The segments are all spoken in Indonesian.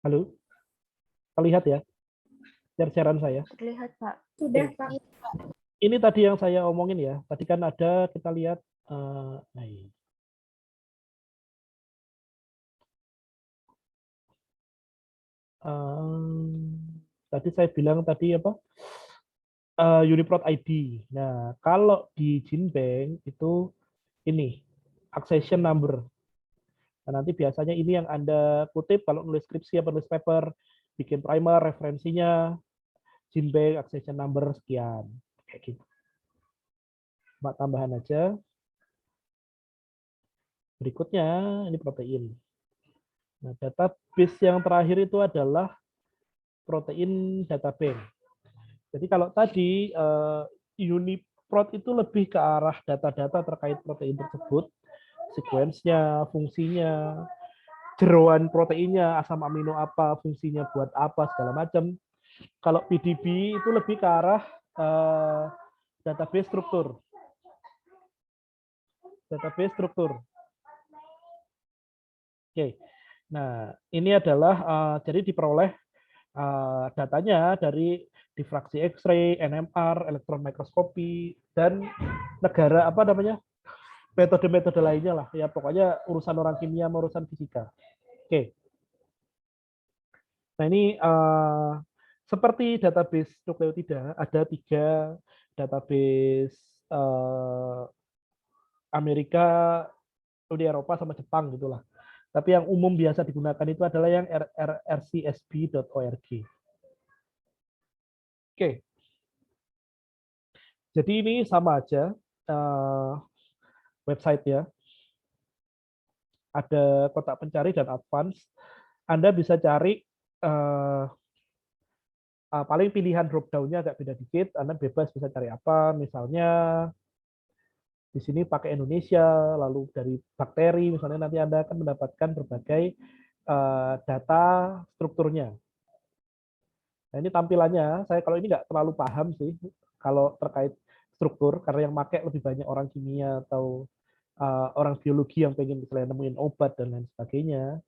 Halo, terlihat ya share-sharean saya? Terlihat, Pak. Sudah, Oke. Pak. Ini tadi yang saya omongin ya. Tadi kan ada kita lihat nah ini. Tadi saya bilang tadi apa? Uniprot ID. Nah, kalau di Jinbeng itu ini accession number. Nah, nanti biasanya ini yang Anda kutip kalau nulis skripsi atau nulis paper, bikin primer, referensinya, Jinbeng accession number sekian. Kayak gitu. Cuma tambahan aja. Berikutnya, ini protein. Nah, database yang terakhir itu adalah protein databank. Jadi kalau tadi Uniprot itu lebih ke arah data-data terkait protein tersebut, sequence-nya, fungsinya, jeroan proteinnya, asam amino apa, fungsinya buat apa, segala macam. Kalau PDB itu lebih ke arah database struktur. Database struktur. Oke. Nah, ini adalah jadi diperoleh datanya dari difraksi X-ray, NMR, elektron mikroskopi, dan negara apa namanya metode-metode lainnya lah. Ya pokoknya urusan orang kimia, urusan fisika. Oke. Nah ini seperti database nukleotida ada 3 database Amerika, Uni Eropa sama Jepang gitulah. Tapi yang umum biasa digunakan itu adalah yang rcsb.org. Oke. Jadi ini sama aja website ya. Ada kotak pencari dan advance. Anda bisa cari paling pilihan drop down-nya agak beda dikit. Anda bebas bisa cari apa. Misalnya di sini pakai Indonesia, lalu dari bakteri, misalnya nanti Anda akan mendapatkan berbagai data strukturnya. Nah ini tampilannya, saya kalau ini nggak terlalu paham sih, kalau terkait struktur, karena yang pakai lebih banyak orang kimia atau orang biologi yang pengen misalnya nemuin obat dan lain sebagainya.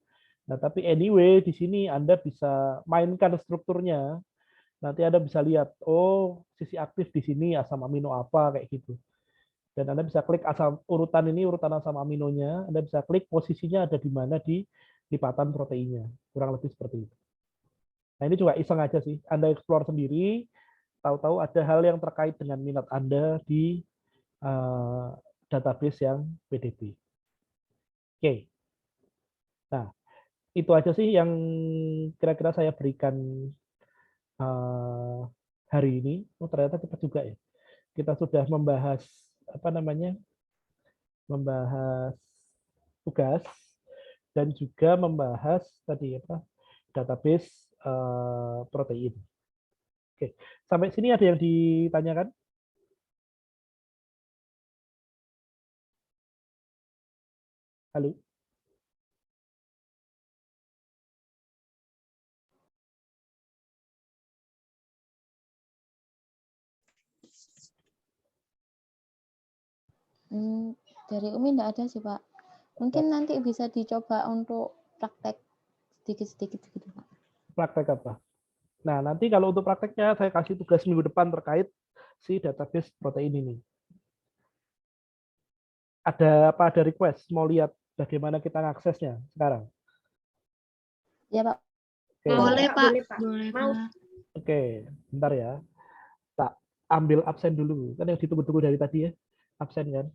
Nah tapi anyway, di sini Anda bisa mainkan strukturnya, nanti Anda bisa lihat, oh sisi aktif di sini asam amino apa, kayak gitu. Dan Anda bisa klik asam urutan ini, urutan asam aminonya, Anda bisa klik posisinya ada di mana di lipatan proteinnya. Kurang lebih seperti itu. Nah, ini juga iseng aja sih. Anda explore sendiri, tahu-tahu ada hal yang terkait dengan minat Anda di database yang PDB. Oke. Nah, itu aja sih yang kira-kira saya berikan hari ini. Oh, ternyata cepat juga ya. Kita sudah membahas apa namanya? Membahas tugas dan juga membahas tadi apa database protein. Oke, sampai sini ada yang ditanyakan? Halo? Dari Umi enggak ada sih, Pak. Mungkin nanti bisa dicoba untuk praktek sedikit-sedikit gitu, Pak. Praktek apa? Nah, nanti kalau untuk prakteknya saya kasih tugas minggu depan terkait si database protein ini. Ada apa? Ada request? Mau lihat bagaimana kita mengaksesnya sekarang? Ya, Pak. Oke. Boleh, Pak. Boleh, Mau. Pak. Oke, bentar ya. Tak ambil absen dulu. Kan yang ditunggu-tunggu dari tadi ya. Absen kan?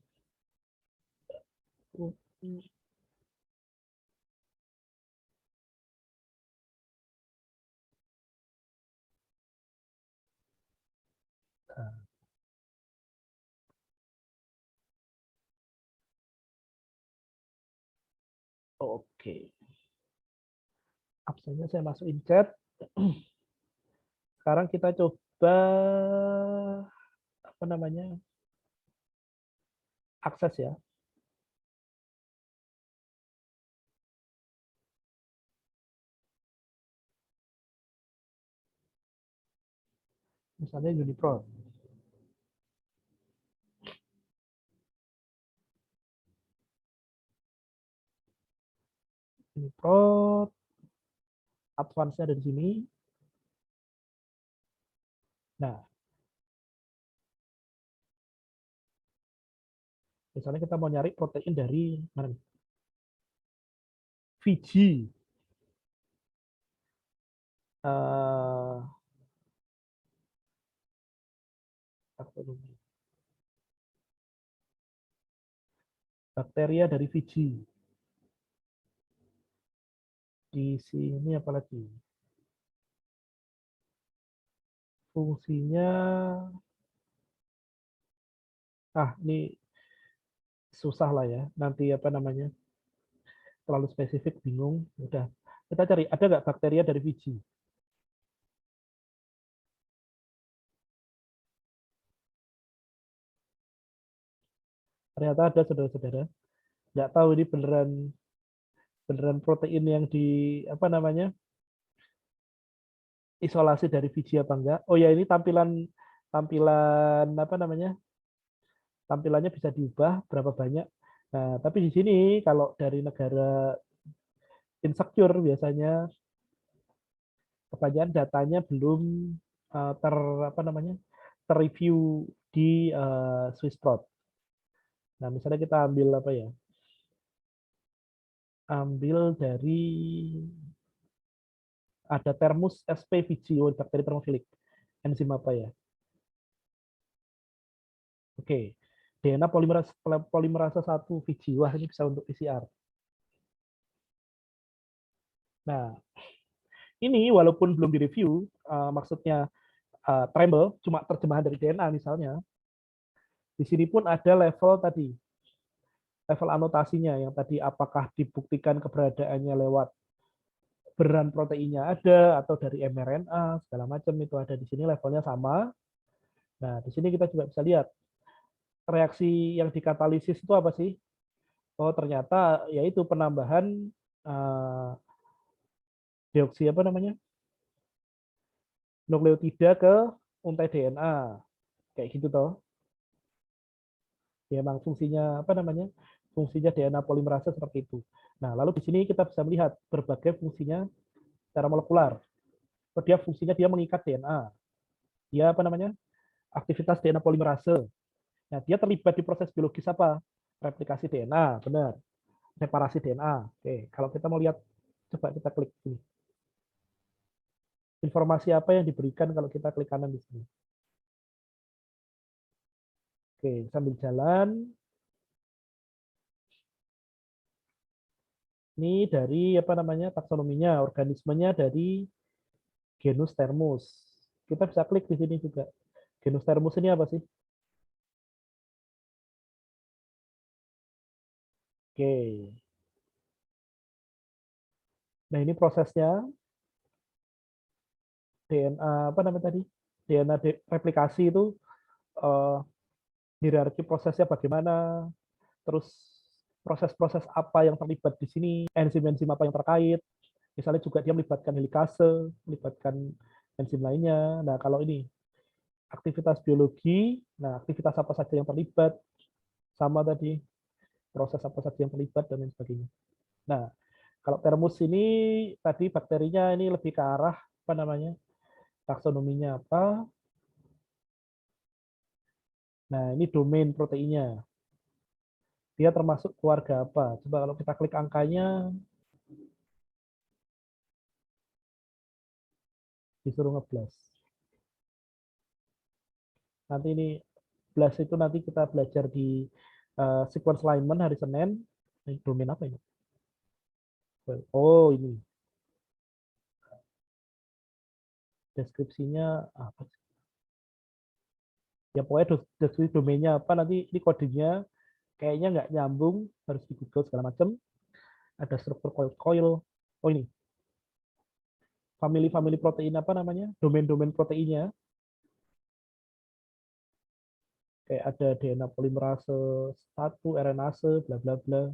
Oke. Absennya saya masukin chat. Sekarang kita coba apa namanya? Akses ya. Misalnya Uniprot. Uniprot. advance-nya ada di sini. Nah, misalnya kita mau nyari protein dari mana nih? Fiji. Bakteria dari Fiji. Di sini apalagi? Fungsinya, ini susah lah ya. Nanti apa namanya? Terlalu spesifik, bingung. Udah, kita cari ada nggak bakteria dari Fiji? Ternyata ada, saudara-saudara. Nggak tahu ini beneran beneran protein yang di apa namanya isolasi dari Fiji apa enggak? Oh ya, ini tampilan tampilan apa namanya? Tampilannya bisa diubah berapa banyak. Nah, tapi di sini kalau dari negara insecure biasanya kebanyakan datanya belum ter apa namanya? Terreview di Swissprot. Nah, misalnya kita ambil apa ya? Ambil dari ada Thermus sp Fiji, bakteri termofilik. Enzim apa ya? Oke. DNA polimerase 1 Fiji. Wah, ini bisa untuk PCR. Nah, ini walaupun belum direview, maksudnya Tremble, cuma terjemahan dari DNA misalnya, di sini pun ada level tadi, level anotasinya yang tadi apakah dibuktikan keberadaannya lewat beran proteinnya ada atau dari mRNA segala macam itu ada di sini levelnya sama. Nah, di sini kita juga bisa lihat reaksi yang dikatalisis itu apa sih? Oh, ternyata yaitu penambahan deoksi apa namanya? Nukleotida ke untai DNA. Kayak gitu toh. Ya, memang fungsinya apa namanya? Fungsinya DNA polimerase seperti itu. Nah, lalu di sini kita bisa melihat berbagai fungsinya secara molekular. Dia fungsinya dia mengikat DNA. Dia apa namanya? Aktivitas DNA polimerase. Nah, dia terlibat di proses biologis apa? Replikasi DNA, benar. Separasi DNA. Oke, kalau kita mau lihat, coba kita klik sini. Informasi apa yang diberikan kalau kita klik kanan di sini? Oke, sambil jalan. Ini dari apa namanya taksonominya, organismenya dari genus Thermus. Kita bisa klik di sini juga. Genus Thermus ini apa sih? Oke. Nah, ini prosesnya DNA apa namanya tadi? DNA replikasi itu eh, hierarki prosesnya bagaimana? Terus proses-proses apa yang terlibat di sini? Enzim-enzim apa yang terkait? Misalnya juga dia melibatkan helikase, melibatkan enzim lainnya. Nah, kalau ini aktivitas biologi, nah aktivitas apa saja yang terlibat, sama tadi proses apa saja yang terlibat dan lain sebagainya. Nah, kalau Thermus ini tadi bakterinya ini lebih ke arah apa namanya? Taksonominya apa? Nah, ini domain proteinnya. Dia termasuk keluarga apa? Coba kalau kita klik angkanya, disuruh ngeblas. Nanti ini blast itu nanti kita belajar di sequence alignment hari Senin. Ini domain apa ini? Oh, ini. Deskripsinya apa? Ya pokoknya deskripsi domainnya apa nanti ini kodenya kayaknya nggak nyambung, harus di Google segala macam. Ada struktur coil. Oh, ini family protein apa namanya? Domain-domain proteinnya. Kayak ada DNA polimerase 1, RNase, bla bla bla.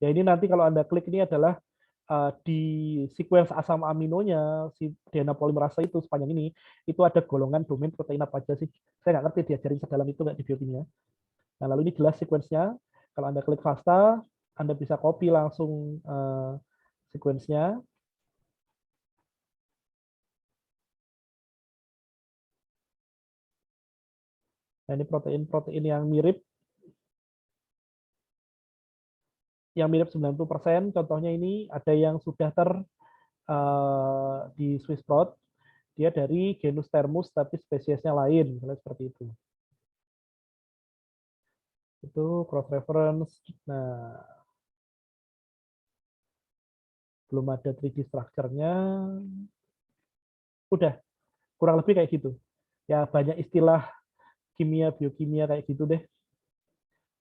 Ya, ini nanti kalau Anda klik ini adalah di sequence asam aminonya si DNA polimerase itu sepanjang ini itu ada golongan domain protein apa aja sih? Saya nggak ngerti diajarin sedalam itu nggak di biokimia. Nah, lalu ini jelas sequence-nya. Kalau Anda klik FASTA, Anda bisa copy langsung sequence-nya. Nah, ini protein-protein yang mirip 90%. Contohnya ini ada yang sudah di Swiss Prot, dia dari genus Thermus tapi spesiesnya lain, misalnya seperti itu. Itu cross reference. Nah, belum ada 3D structure-nya. Udah, kurang lebih kayak gitu. Ya, banyak istilah kimia, biokimia kayak gitu deh.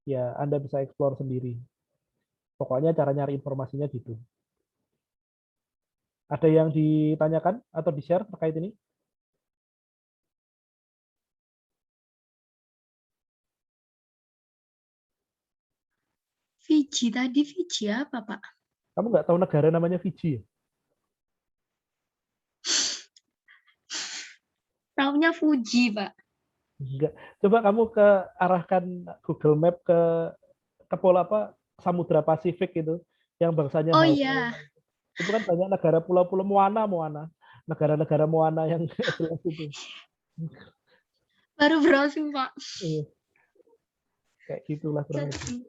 Ya, Anda bisa explore sendiri. Pokoknya cara nyari informasinya gitu. Ada yang ditanyakan atau di-share terkait ini? Fiji tadi, Fiji apa, Pak? Kamu nggak tahu negara namanya Fiji ya? Taunya Fuji, Pak. Enggak. Coba kamu arahkan Google Map ke pola apa Samudra Pasifik itu yang bangsanya Oh Hawaii. iya, Itu kan banyak negara pulau-pulau Moana, negara-negara Moana yang jelas itu. baru browsing, Pak. Iya, kayak gitulah kurang lebih.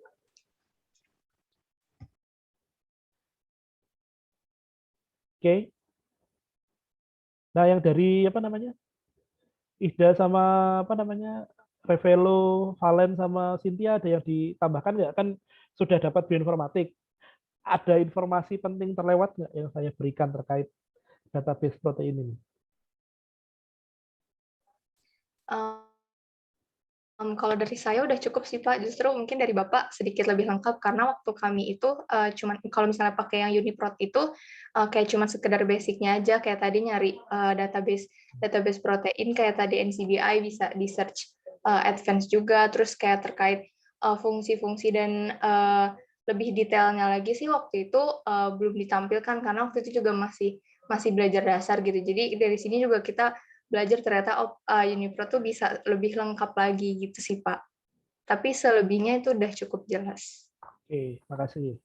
Oke. Nah, yang dari apa namanya? Ida sama apa namanya? Revelo, Valen sama Cynthia ada yang ditambahkan nggak? Kan sudah dapat bioinformatik. Ada informasi penting terlewat nggak yang saya berikan terkait database protein ini? Kalau dari saya udah cukup sih Pak, justru mungkin dari Bapak sedikit lebih lengkap karena waktu kami itu cuman kalau misalnya pakai yang Uniprot itu kayak cuma sekedar basicnya aja, kayak tadi nyari database protein kayak tadi NCBI bisa di search advance juga, terus kayak terkait fungsi-fungsi dan lebih detailnya lagi sih waktu itu belum ditampilkan karena waktu itu juga masih belajar dasar gitu. Jadi dari sini juga kita belajar ternyata Unipro tuh bisa lebih lengkap lagi gitu sih Pak. Tapi selebihnya itu udah cukup jelas. Oke, makasih.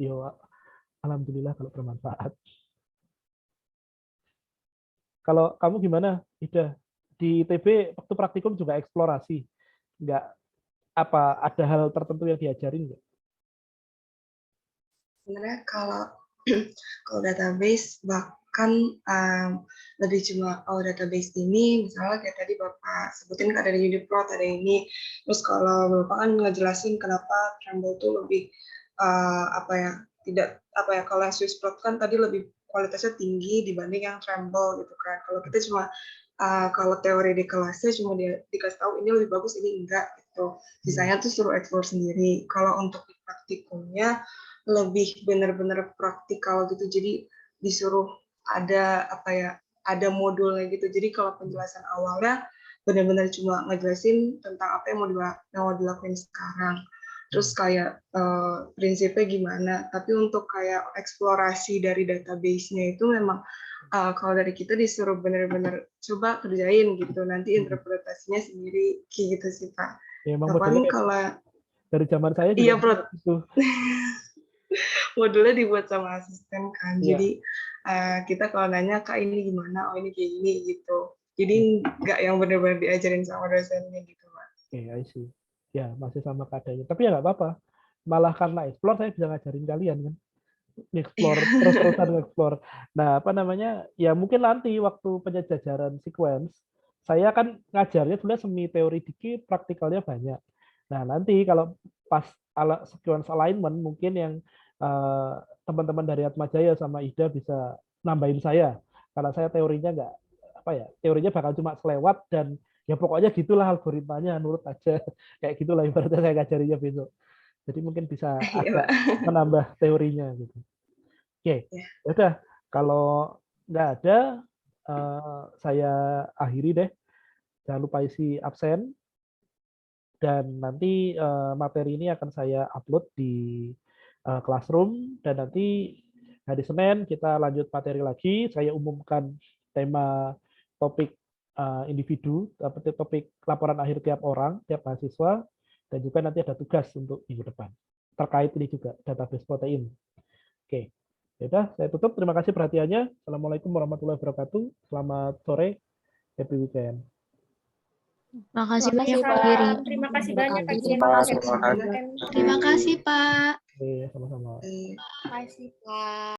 Yo, alhamdulillah kalau bermanfaat. Kalau kamu gimana, Ida? Di ITB waktu praktikum juga eksplorasi, nggak apa ada hal tertentu yang diajarin nggak? Sebenarnya kalau kalau database bahkan lebih cuma database ini misalnya kayak tadi Bapak sebutin ada di Uniprot ada ini, terus kalau Bapak kan ngejelasin kenapa Tremble tuh lebih apa ya tidak apa ya kalau yang Swissprot kan tadi lebih kualitasnya tinggi dibanding yang Tremble gitu kan. Kalau kita cuma kalau teori di kelasnya cuma dikasih tahu ini lebih bagus ini enggak gitu. Sisanya tuh suruh explore sendiri. Kalau untuk di praktikumnya lebih benar-benar praktikal gitu, jadi disuruh ada apa ya ada modulnya gitu, jadi kalau penjelasan awalnya benar-benar cuma ngejelasin tentang apa yang mau dilakuin sekarang, terus kayak prinsipnya gimana, tapi untuk kayak eksplorasi dari database-nya itu memang kalau dari kita disuruh benar-benar coba kerjain gitu, nanti interpretasinya sendiri gitu sih Pak. Ya, emang Nah, paling modelnya kalau dari zaman saya juga iya gitu. modulnya dibuat sama asisten kan, Iya. jadi kita kalau nanya Kak ini gimana, oh ini kayak gini gitu, jadi nggak yang benar-benar diajarin sama dosennya gitu Mas. Oke, I see. Ya, masih sama keadaannya. Tapi ya nggak apa-apa. Malah karena explore saya bisa ngajarin kalian kan. Explore terus-terusan explore. Nah, apa namanya? Ya mungkin nanti waktu penyejajaran sequence saya kan ngajarnya dulu semi teori dikit, praktikalnya banyak. Nah, nanti kalau pas sequence alignment mungkin yang teman-teman dari Atmajaya sama Ida bisa nambahin saya. Karena saya teorinya nggak apa ya, teorinya bakal cuma selewat dan ya pokoknya gitulah algoritmanya, nurut aja. Kayak gitulah ibaratnya saya ngajarinya besok. Jadi mungkin bisa agak menambah teorinya gitu. Oke, udah. Kalau nggak ada, saya akhiri deh. Jangan lupa isi absen. Dan nanti materi ini akan saya upload di Classroom. Dan nanti hari Senin kita lanjut materi lagi. Saya umumkan tema topik individu, topik laporan akhir tiap orang, tiap mahasiswa. Dan juga nanti ada tugas untuk minggu depan. Terkait ini juga, database protein. Oke. Ya udah, saya tutup. Terima kasih perhatiannya. Assalamualaikum warahmatullahi wabarakatuh. Selamat sore. Happy weekend. Makasih Makasih, banyak Pak. Kak Giri. Terima kasih banyak Kak Terima Giri. kasih. Terima kasih. Terima kasih Pak. Oke, sama-sama. Eh, Terima kasih Pak.